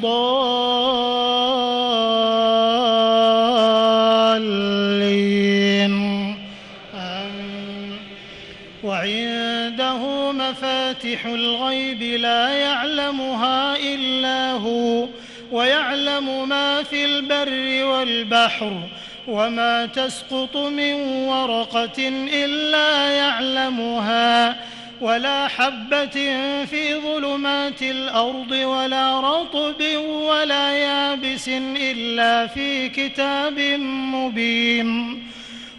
الضالين. وعنده مفاتح الغيب لا يعلمها إلا هو ويعلم ما في البر والبحر وما تسقط من ورقة إلا يعلمها ولا حبة في ظلمات الأرض ولا رطب ولا يابس إلا في كتاب مبين.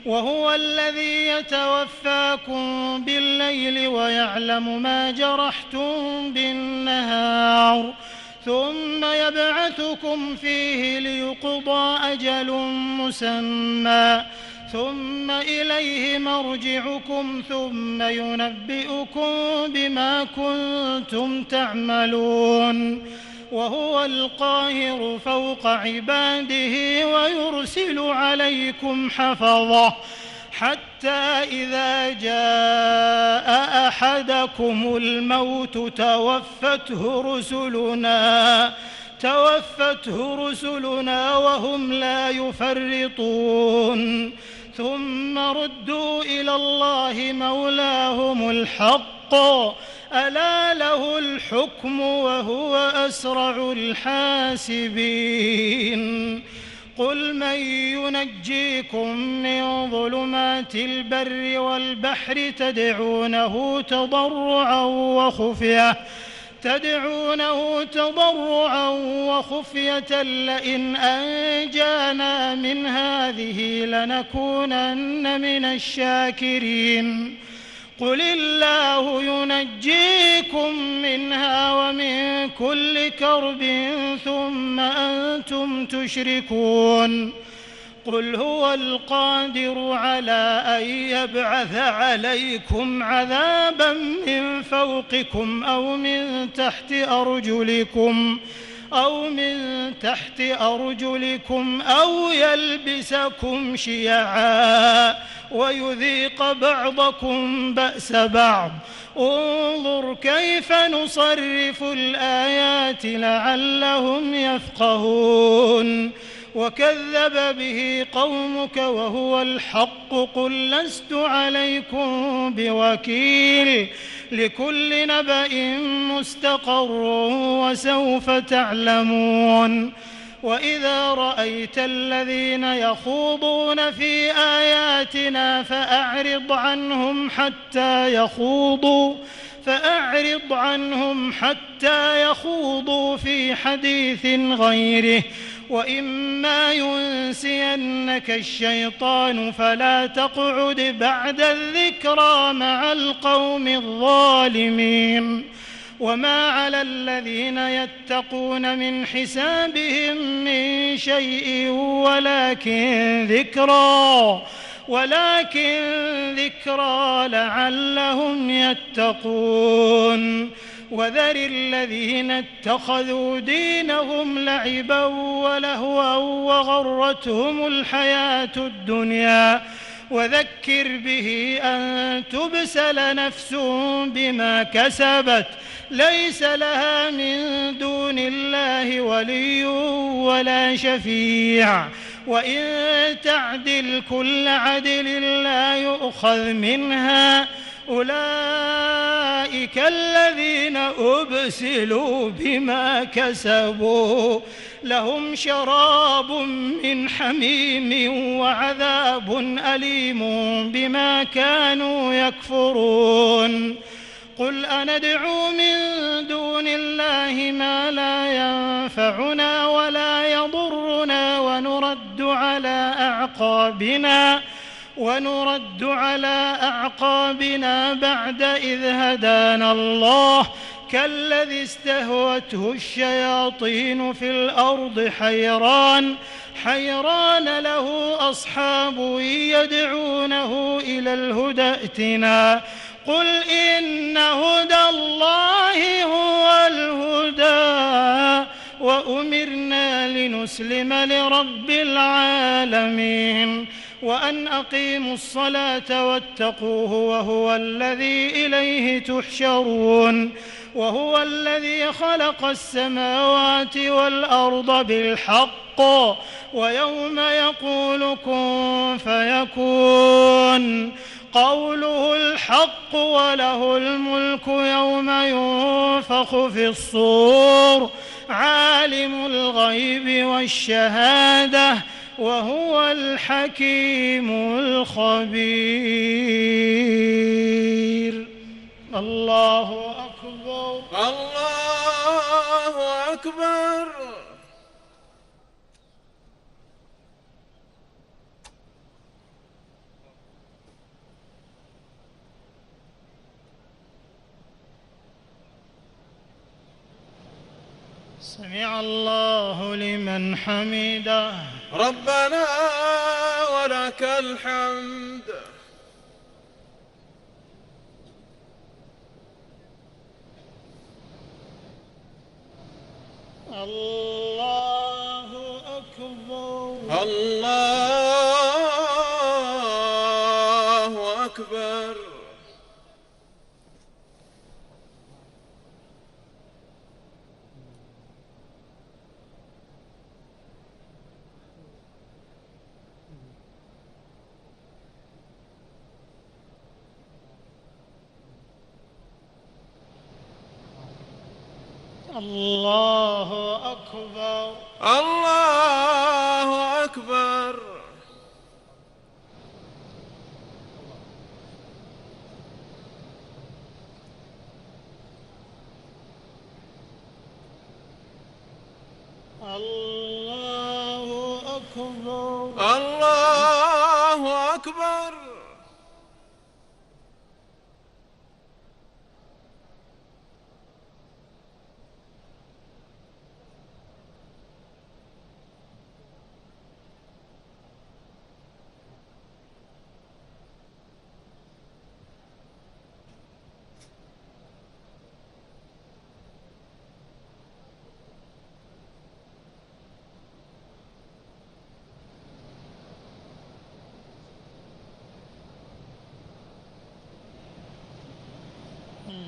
وهو الذي يتوفاكم بالليل ويعلم ما جرحتم بالنهار ثم يبعثكم فيه ليقضى أجل مسمى ثم إليه مرجعكم ثم ينبئكم بما كنتم تعملون. وهو القاهر فوق عباده ويرسل عليكم حفظة حتى إذا جاء أحدكم الموت توفته رسلنا وهم لا يفرطون ثم ردوا إلى الله مولاهم الحق ألا له الحكم وهو أسرع الحاسبين. قل من ينجيكم من ظلمات البر والبحر تدعونه تضرعا وخفية لئن أنجانا من هذه لنكونن من الشاكرين. قل الله ينجيكم منها ومن كل كرب ثم أنتم تشركون. قل هو القادر على أن يبعث عليكم عذابا من فوقكم أو من تحت أرجلكم أو يلبسكم شيعا ويذيق بعضكم بأس بعض. انظر كيف نصرف الآيات لعلهم يفقهون. وكذب به قومك وهو الحق قل لست عليكم بوكيل لكل نبأ مستقر وسوف تعلمون. وإذا رأيت الذين يخوضون في آياتنا فأعرض عنهم حتى يخوضوا في حديث غيره وإما ينسينك الشيطان فلا تقعد بعد الذكرى مع القوم الظالمين. وما على الذين يتقون من حسابهم من شيء ولكن ذكرى لعلهم يتقون. وذر الذين اتخذوا دينهم لعبا ولهوا وغرتهم الحياة الدنيا وذكر به أن تبسل نفس بما كسبت ليس لها من دون الله ولي ولا شفيع وإن تعدل كل عدل لا يؤخذ منها أولئك الذين أبسلوا بما كسبوا لهم شراب من حميم وعذاب أليم بما كانوا يكفرون. قل أندعو من دون الله ما لا ينفعنا ولا يضرنا ونرد على أعقابنا بعد إذ هدانا الله كالذي استهوته الشياطين في الأرض حيران له أصحاب يدعونه إلى الهدى ائتنا قل إن هدى الله هو الهدى وأمرنا لنسلم لرب العالمين وأن أقيموا الصلاة واتقوه وهو الذي إليه تحشرون وهو الذي خلق السماوات والأرض بالحق ويوم يقول كن فيكون قوله الحق وله الملك يوم ينفخ في الصور عالم الغيب والشهادة وهو الحكيم الخبير. الله أكبر. الله أكبر. سمع الله لمن حمده. ربنا ولك الحمد. الله أكبر. الله أكبر. الله أكبر. الله أكبر. الله أكبر. الله أكبر.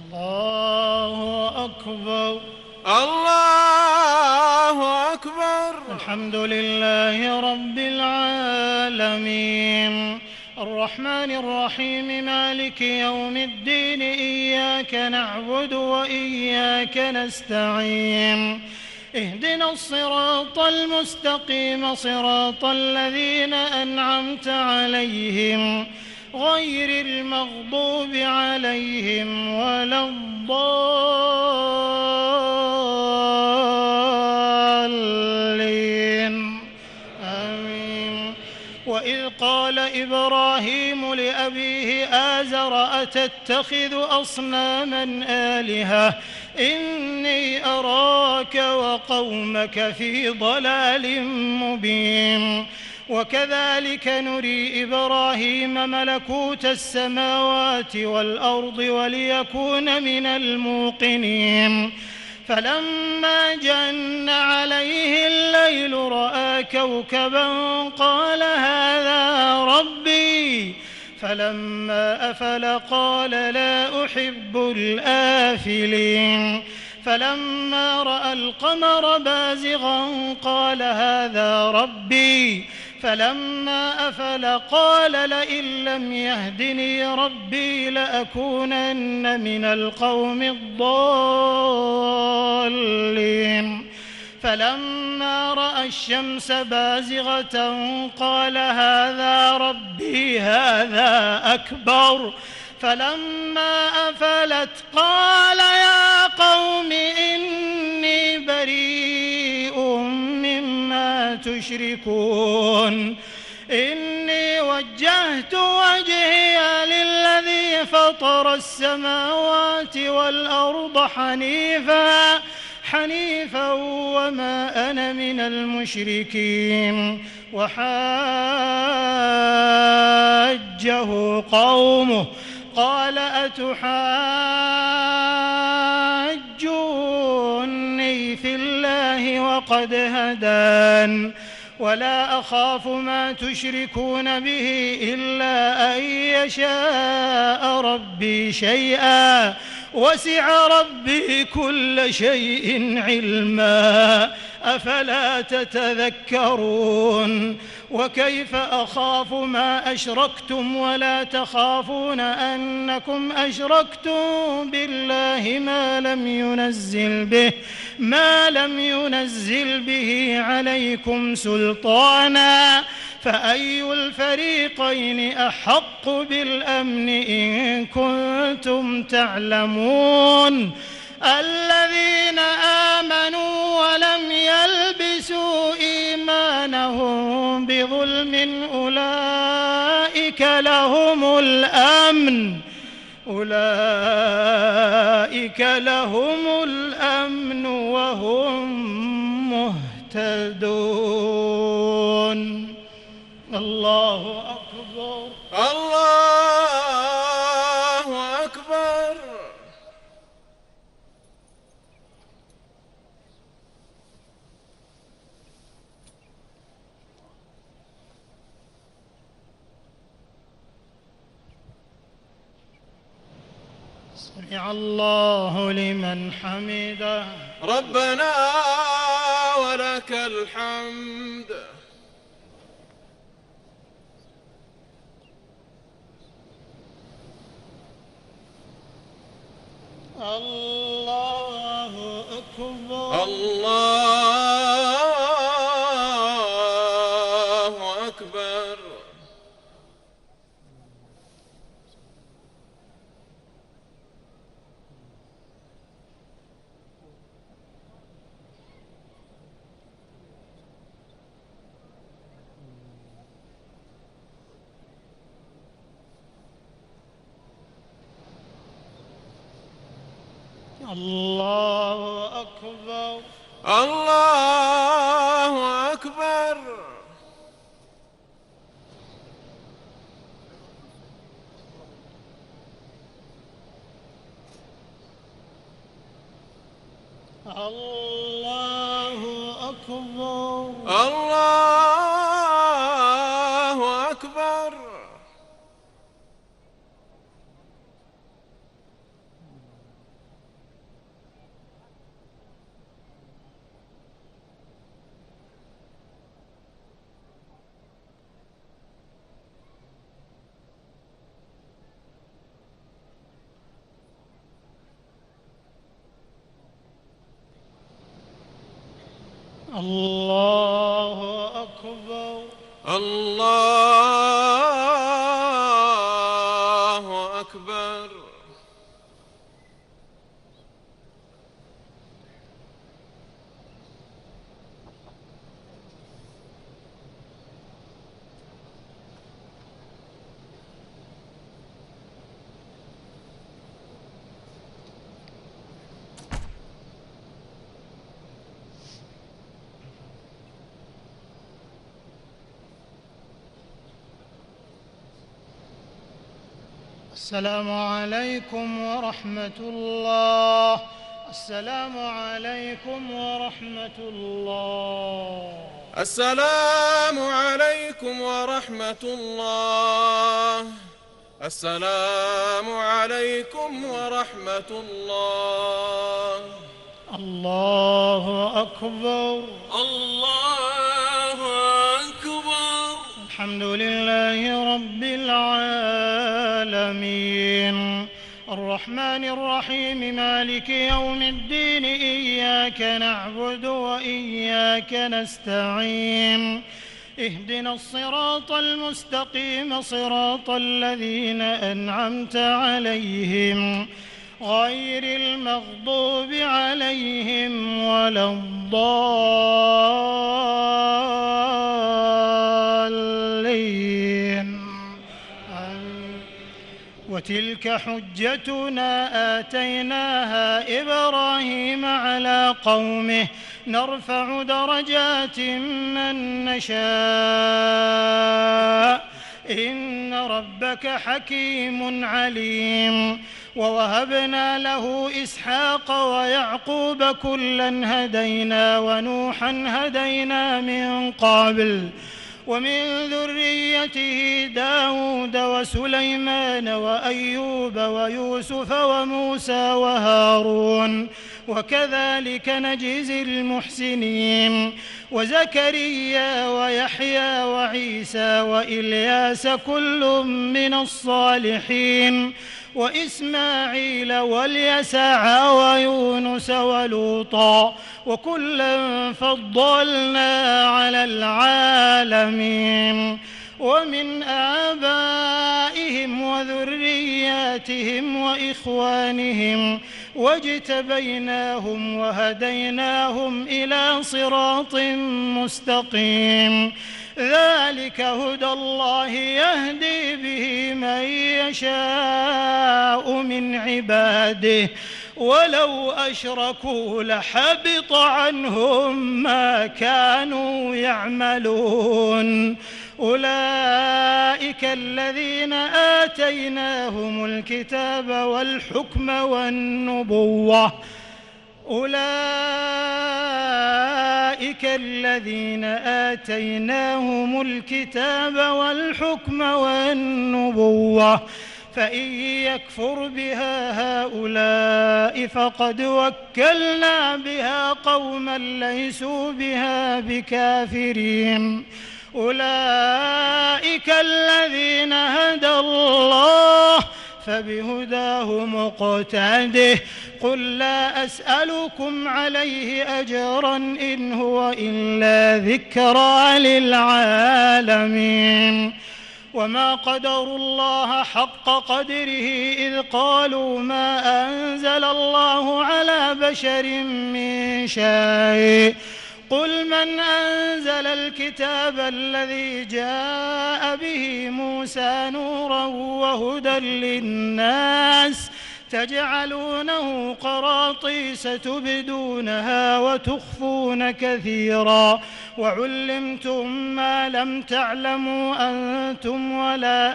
الله أكبر. الله أكبر. الحمد لله رب العالمين الرحمن الرحيم مالك يوم الدين إياك نعبد وإياك نستعين اهدنا الصراط المستقيم صراط الذين أنعمت عليهم غير المغضوب عليهم ولا الضالين آمين. وإذ قال إبراهيم لأبيه آزر أتتخذ أصناما آلهة إني أراك وقومك في ضلال مبين. وكذلك نري إبراهيم ملكوت السماوات والأرض وليكون من الموقنين. فلما جن عليه الليل رأى كوكبا قال هذا ربي فلما أفل قال لا أحب الآفلين. فلما رأى القمر بازغا قال هذا ربي فلما أفل قال لئن لم يهدني ربي لأكونن من القوم الضالين. فلما رأى الشمس بازغة قال هذا ربي هذا أكبر. فلما أفلت قال يا قوم إني بريء مما تشركون إني وجهت وجهي للذي فطر السماوات والأرض حنيفا وما أنا من المشركين. وحاجه قومه قال أتحاجوني في الله وقد هدان ولا أخاف ما تشركون به إلا أن يشاء ربي شيئا وسع ربي كل شيء علما أفلا تتذكرون وكيف أخاف ما أشركتم ولا تخافون أنكم أشركتم بالله ما لم ينزل به عليكم سلطانا فأي الفريقين أحق بالأمن إن كنتم تعلمون الذين آمنوا ولم يلبسوا إيمانهم بظلم أولئك لهم الأمن وهم مهتدون. الله أكبر. الله أكبر. سمع الله لمن حمده. ربنا ولك الحمد. الله أكبر. الله أكبر. الله أكبر. الله أكبر. الله أكبر. الله أكبر. الله أكبر. الله أكبر. السلام عليكم ورحمة الله. السلام عليكم ورحمة الله. السلام عليكم ورحمة الله. السلام عليكم ورحمة الله. الله أكبر. الله أكبر. الحمد لله رب العالمين الرحمن الرحيم مالك يوم الدين إياك نعبد وإياك نستعين اهدنا الصراط المستقيم صراط الذين أنعمت عليهم غير المغضوب عليهم ولا الضالين. وتلك حجتنا آتيناها إبراهيم على قومه نرفع درجات من نشاء إن ربك حكيم عليم. ووهبنا له إسحاق ويعقوب كلا هدينا ونوحا هدينا من قبل ومن ذريته داود وسليمان وأيوب ويوسف وموسى وهارون وكذلك نجزي المحسنين وزكريا ويحيى وعيسى وإلياس كل من الصالحين وإسماعيل واليسع ويونس ولوطا وكلا فضلنا على العالمين ومن آبائهم وذرياتهم وإخوانهم واجتبيناهم وهديناهم إلى صراط مستقيم ذلك هدى الله يهدي به من يشاء من عباده ولو أشركوا لحبط عنهم ما كانوا يعملون أولئك الذين آتيناهم الكتاب والحكم والنبوة أولئك الذين آتيناهم الكتاب والحكم والنبوة فإن يكفر بها هؤلاء فقد وكلنا بها قوما ليسوا بها بكافرين أولئك الذين هدى الله فبهداه مقتده قل لا أسألكم عليه أجرا إن هو إلا ذكرى للعالمين وما قدروا الله حق قدره إذ قالوا ما أنزل الله على بشر من شيء قل من أنزل الكتاب الذي جاء به موسى نورا وهدى للناس تجعلونه قراطيس تبدونها وتخفون كثيرا وعلمتم ما لم تعلموا أنتم ولا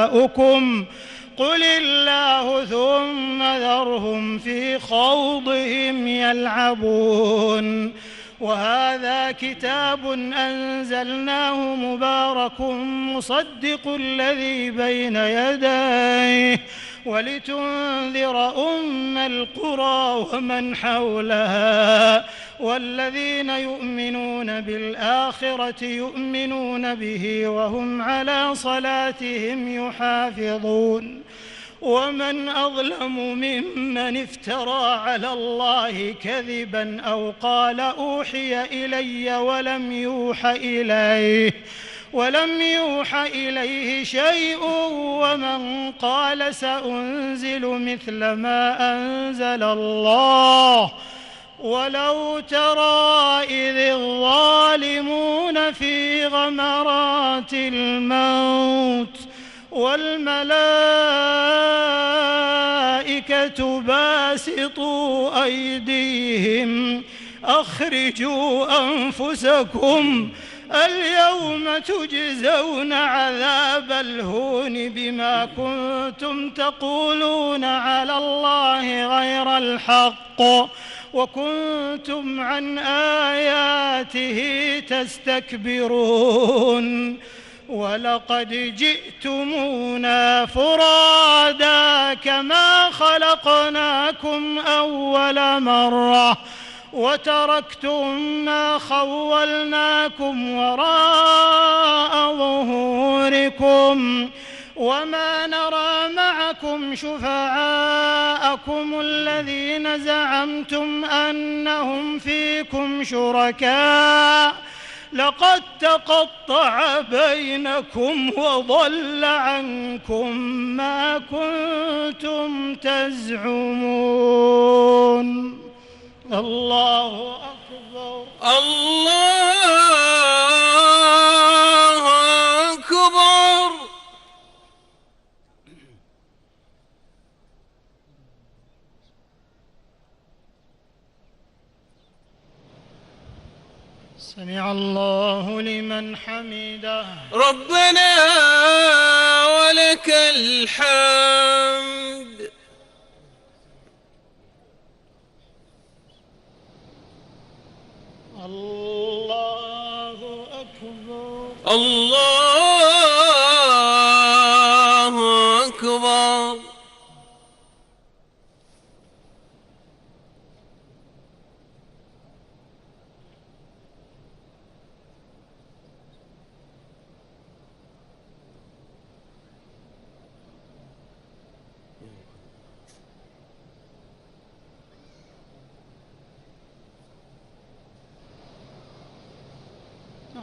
آباؤكم قل الله ثم ذرهم في خوضهم يلعبون وهذا كتاب أنزلناه مبارك مصدق الذي بين يديه ولتنذر أم القرى ومن حولها والذين يؤمنون بالآخرة يؤمنون به وهم على صلاتهم يحافظون ومن أظلم ممن افترى على الله كذبا أو قال أوحي إلي ولم يوح إليه شيء ومن قال سأنزل مثل ما أنزل الله ولو ترى إذ الظالمون في غمرات الموت والملائكة باسطوا أيديهم أخرجوا أنفسكم اليوم تجزون عذاب الهون بما كنتم تقولون على الله غير الحق وكنتم عن آياته تستكبرون ولقد جئتمونا فرادا كما خلقناكم أول مرة وتركتم ما خولناكم وراء ظهوركم وما نرى معكم شفعاءكم الذين زعمتم أنهم فيكم شركاء لقد تقطع بينكم وضل عنكم ما كنتم تزعمون الله أكبر الله أكبر سمع الله لمن حمده ربنا ولك الحمد الله أكبر الله أكبر.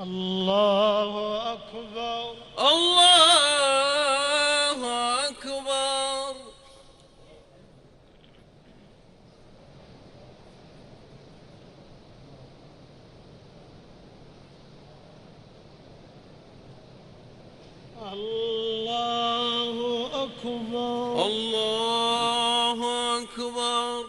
الله أكبر. الله أكبر. الله أكبر. الله أكبر.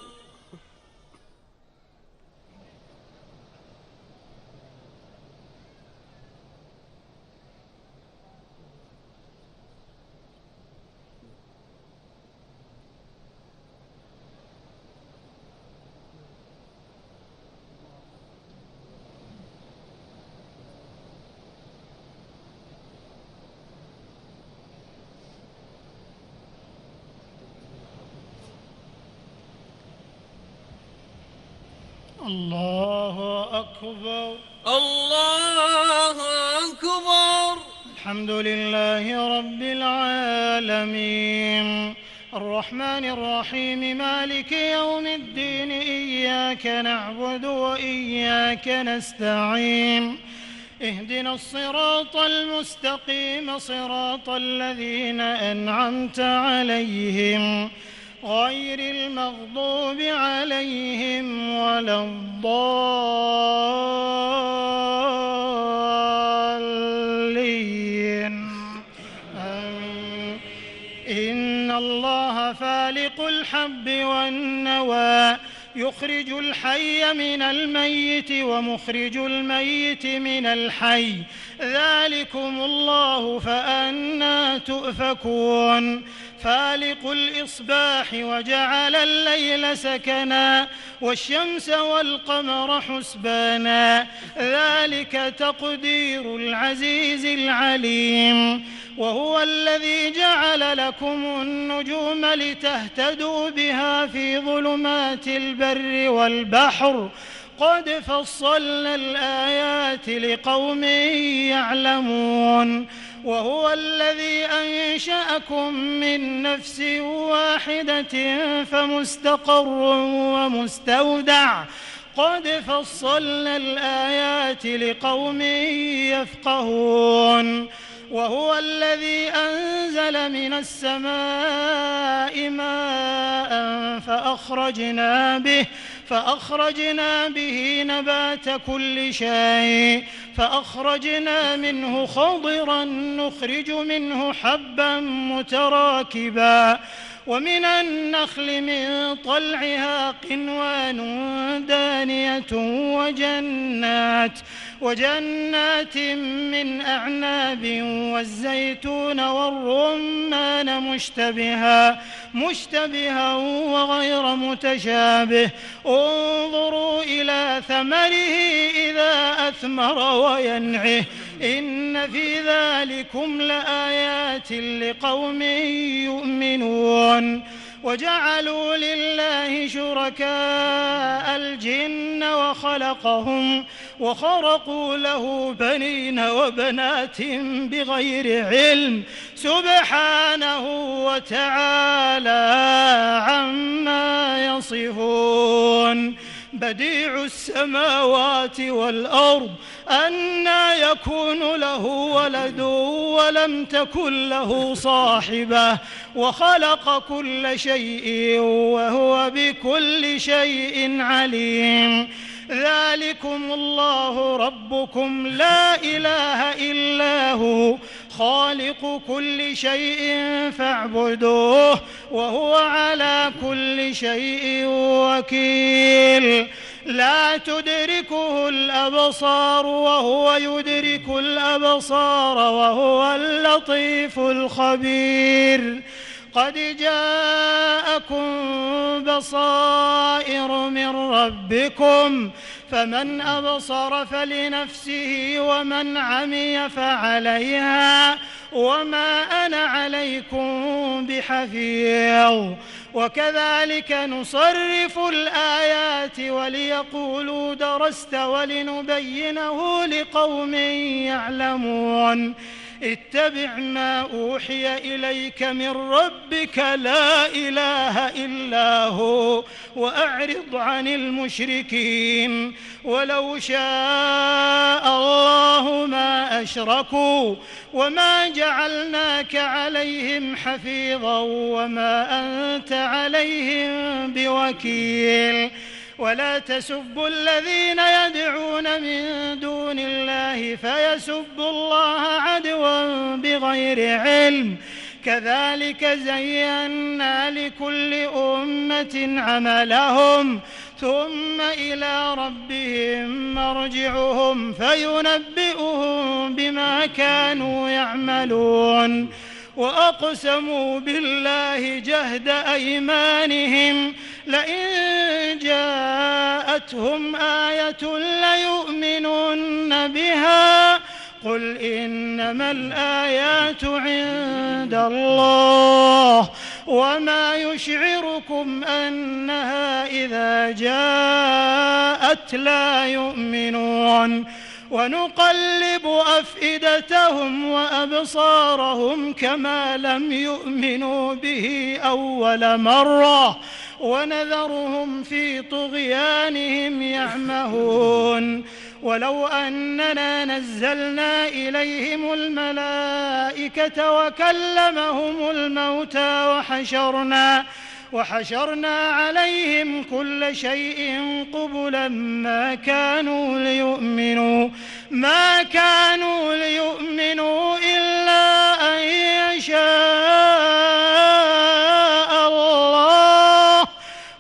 الله أكبر. الله أكبر. الحمد لله رب العالمين الرحمن الرحيم مالك يوم الدين إياك نعبد وإياك نستعين اهدنا الصراط المستقيم صراط الذين أنعمت عليهم غير المغضوب عليهم ولا الضالين آمين. إن الله فالق الحب والنوى يخرج الحي من الميت ومخرج الميت من الحي ذلكم الله فأنى تؤفكون فالق الإصباح وجعل الليل سكنا والشمس والقمر حسبانا ذلك تقدير العزيز العليم وهو الذي جعل لكم النجوم لتهتدوا بها في ظلمات البر والبحر قد فصلنا الآيات لقوم يعلمون وهو الذي أنشأكم من نفس واحدة فمستقر ومستودع قد فصلنا الآيات لقوم يفقهون وهو الذي أنزل من السماء ماء فأخرجنا به نبات كل شيء فأخرجنا منه خضرا نخرج منه حبا متراكبا ومن النخل من طلعها قنوان دانية وجنات من أعناب والزيتون والرمان مشتبها وغير متشابه انظروا إلى ثمره إذا أثمر وينعه إن في ذلكم لآيات لقوم يؤمنون وجعلوا لله شركاء الجن وخرقوا له بنين وبنات بغير علم سبحانه وتعالى عما يصفون بديع السماوات والأرض أنى يكون له ولد ولم تكن له صاحبة وخلق كل شيء وهو بكل شيء عليم ذلكم الله ربكم لا إله إلا هو خالق كل شيء فاعبدوه وهو على كل شيء وكيل لا تدركه الأبصار وهو يدرك الأبصار وهو اللطيف الخبير قد جاءكم بصائر من ربكم فمن أبصر فلنفسه ومن عمي فعليها وما أنا عليكم بحفيظ وكذلك نصرف الآيات وليقولوا درست ولنبينه لقوم يعلمون اتبع ما أوحي إليك من ربك لا إله إلا هو وأعرض عن المشركين ولو شاء الله ما أشركوا وما جعلناك عليهم حفيظا وما أنت عليهم بوكيل ولا تسبوا الذين يدعون من دون الله فيسبوا الله عدوا بغير علم كذلك زينا لكل أمة عملهم ثم إلى ربهم مرجعهم فينبئهم بما كانوا يعملون وأقسموا بالله جهد أيمانهم لئن جاءتهم آية ليؤمنن بها قل إنما الآيات عند الله وما يشعركم أنها إذا جاءت لا يؤمنون ونقلب أفئدتهم وأبصارهم كما لم يؤمنوا به أول مرة ونذرهم في طغيانهم يعمهون ولو أننا نزلنا إليهم الملائكة وكلمهم الموتى وحشرنا عليهم كل شيء قبلا ما كانوا ليؤمنوا إلا أن يشاء الله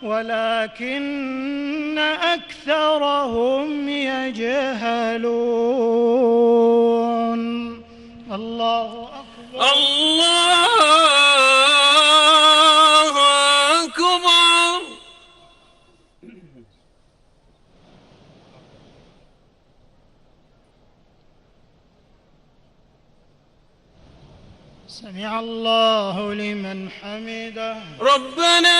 ولكن أكثرهم يجهلون الله أكبر الله أكبر سمع الله لمن حمده ربنا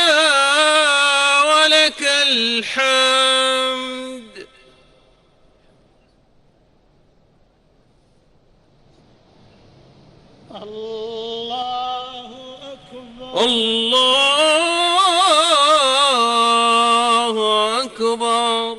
ولك الحمد الله أكبر الله أكبر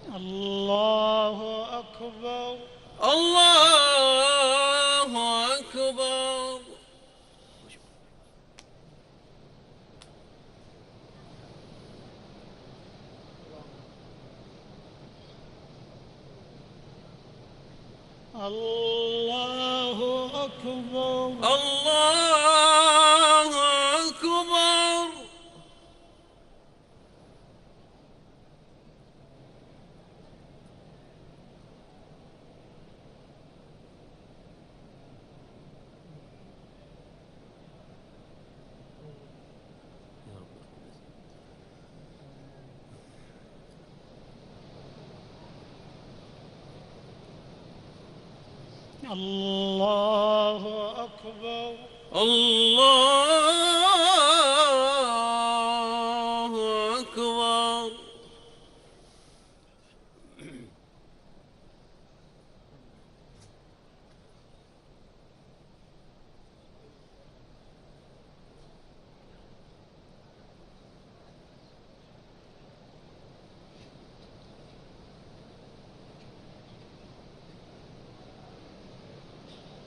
الله أكبر الله أكبر الله أكبر الله أكبر الله أكبر الله أكبر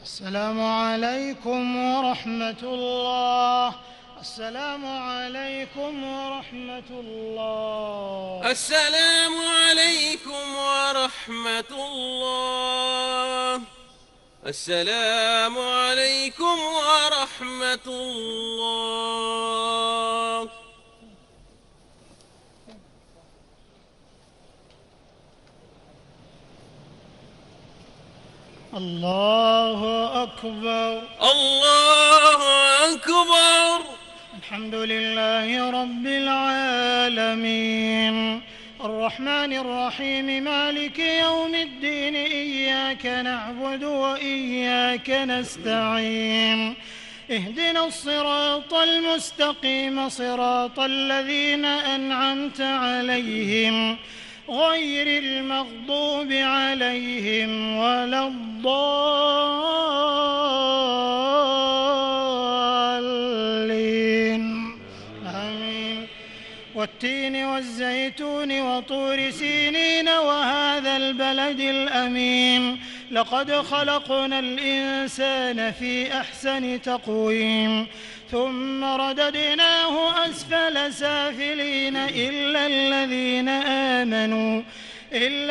السلام عليكم ورحمة الله السلام عليكم ورحمة الله السلام عليكم ورحمة الله السلام عليكم ورحمة الله. الله أكبر. الله أكبر. الحمد لله رب العالمين الرحمن الرحيم مالك يوم الدين إياك نعبد وإياك نستعين اهدنا الصراط المستقيم صراط الذين أنعمت عليهم غير المغضوب عليهم ولا الضالين آمين. والتين والزيتون وطور سينين وهذا البلد الأمين لقد خلقنا الإنسان في أحسن تقويم ثم رددناه أسفل سافلين إلا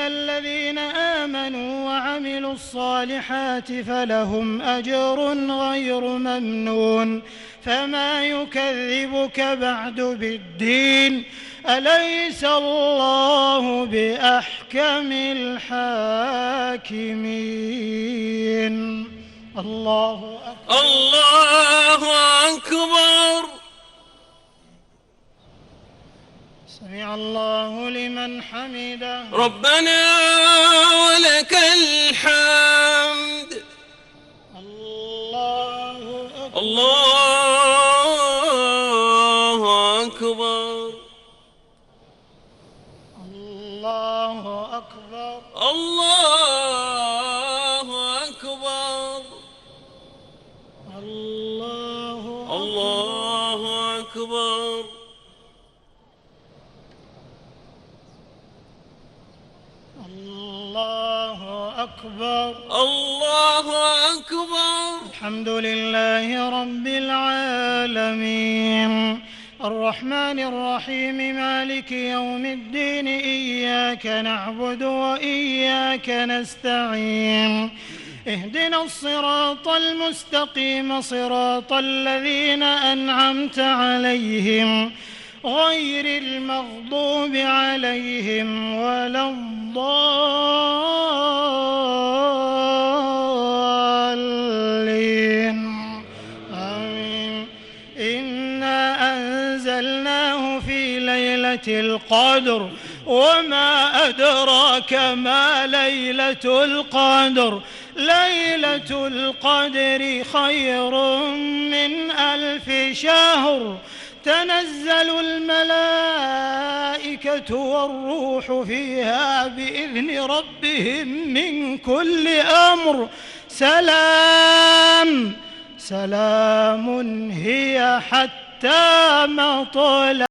الذين آمنوا وعملوا الصالحات فلهم أجر غير ممنون. فما يكذبك بعد بالدين أليس الله بأحكم الحاكمين. الله أكبر. الله أكبر. سمع الله لمن حمده. ربنا ولك الحمد. الله أكبر. الله أكبر. الله أكبر. الله أكبر. الله أكبر. الله أكبر. الله أكبر. الحمد لله رب العالمين الرحمن الرحيم مالك يوم الدين إياك نعبد وإياك نستعين اهدنا الصراط المستقيم صراط الذين أنعمت عليهم غير المغضوب عليهم ولا الضالين آمين. إنا أنزلناه في ليلة القدر وما أدراك ما ليلة القدر ليلة القدر خير من 1000 شهر تنزل الملائكة والروح فيها بإذن ربهم من كل أمر سلام هي حتى مطلع